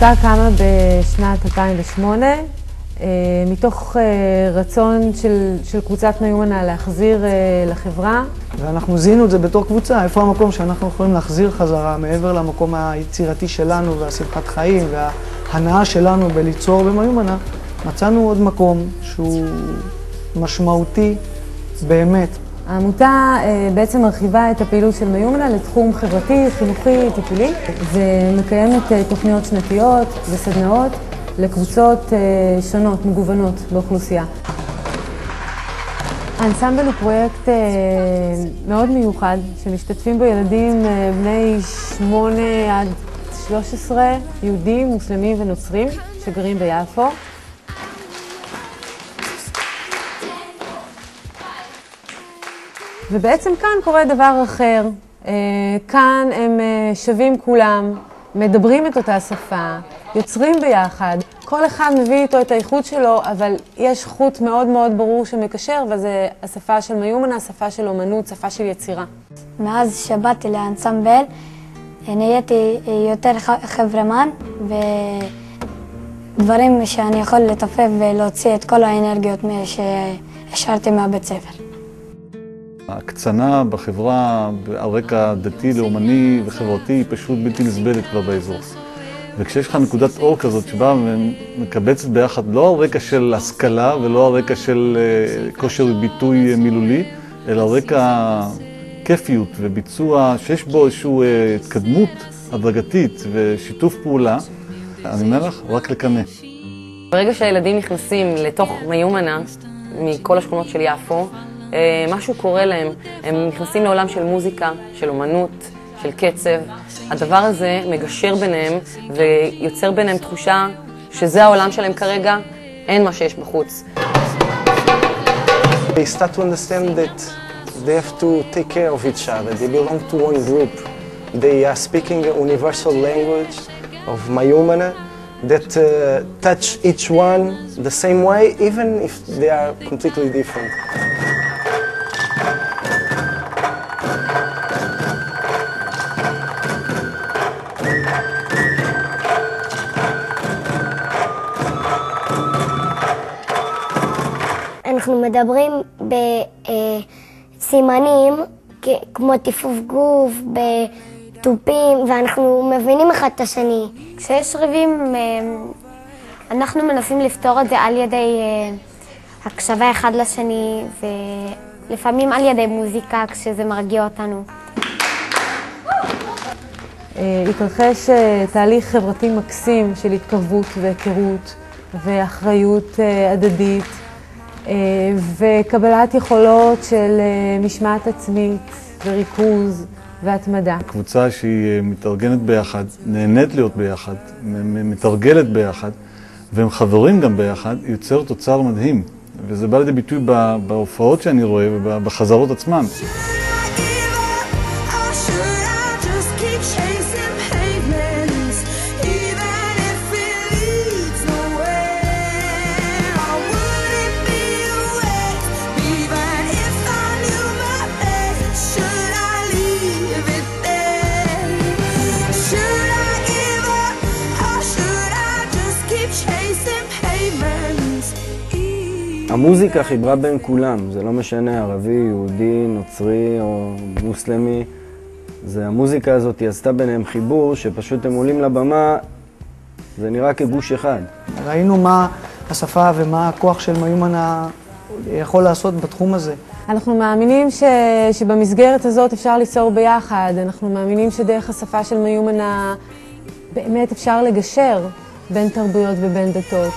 העמותה קמה בשנת 2008, מתוך רצון של קבוצת מיומנה להחזיר לחברה. ואנחנו זיהינו את זה בתור קבוצה, איפה המקום שאנחנו יכולים להחזיר חזרה מעבר למקום היצירתי שלנו והשמחת חיים וההנאה שלנו בליצור במיומנה. מצאנו עוד מקום שהוא משמעותי באמת. העמותה בעצם מרחיבה את הפעילות של מיומנה לתחום חברתי, חינוכי, טיפולי, ומקיימת תוכניות שנתיות וסדנאות לקבוצות שונות, מגוונות באוכלוסייה. האנסמבל הוא פרויקט מאוד מיוחד, שמשתתפים בו ילדים בני 8 עד 13, יהודים, מוסלמים ונוצרים, שגרים ביפו. ובעצם כאן קורה דבר אחר. כאן הם שווים כולם, מדברים את אותה שפה, יוצרים ביחד. כל אחד מביא איתו את האיכות שלו, אבל יש חוט מאוד מאוד ברור שמקשר, וזה השפה של מיומנה, השפה של אומנות, שפה של יצירה. מאז שבאתי לאנסמבל, נהייתי יותר חברמן, ודברים שאני יכול לטפף ולהוציא את כל האנרגיות שהשארתי מהבית ספר. ההקצנה בחברה על רקע דתי, לאומני וחברתי היא פשוט בלתי נסבלת כבר באזור. וכשיש לך נקודת אור כזאת שבאה ומקבצת ביחד לא על רקע של השכלה ולא על רקע של כושר ביטוי מילולי, אלא על רקע כיפיות וביצוע שיש בו איזושהי התקדמות הדרגתית ושיתוף פעולה, אני אומר לך, רק לקנא. ברגע שהילדים נכנסים לתוך מיומנה מכל השכונות של יפו, משהו קורה להם, הם נכנסים לעולם של מוזיקה, של אומנות, של קצב. הדבר הזה מגשר ביניהם ויוצר ביניהם תחושה שזה העולם שלהם כרגע, אין מה שיש בחוץ. They start to understand that they have to take care of each other. They belong to one group. They are speaking a universal language of Mayumana that touch each one the same way, even if they are completely different. אנחנו מדברים בסימנים כמו טיפוף גוף, בטופים, ואנחנו מבינים אחד את השני. כשיש ריבים, אנחנו מנסים לפתור את זה על ידי הקשבה אחד לשני, ולפעמים על ידי מוזיקה כשזה מרגיע אותנו. התרחש תהליך חברתי מקסים של התקרבות והיכרות ואחריות הדדית. וקבלת יכולות של משמעת עצמית וריכוז והתמדה. קבוצה שהיא מתארגנת ביחד, נהנית להיות ביחד, מתרגלת ביחד, והם חברים גם ביחד, יוצר תוצר מדהים. וזה בא לידי ביטוי בהופעות שאני רואה ובחזרות עצמן. המוזיקה חיברה בין כולם, זה לא משנה ערבי, יהודי, נוצרי או מוסלמי. המוזיקה הזאת עשתה ביניהם חיבור שפשוט הם עולים לבמה, זה נראה כגוש אחד. ראינו מה השפה ומה הכוח של מיומנה יכול לעשות בתחום הזה. אנחנו מאמינים שבמסגרת הזאת אפשר ליצור ביחד. אנחנו מאמינים שדרך השפה של מיומנה באמת אפשר לגשר בין תרבויות ובין דתות.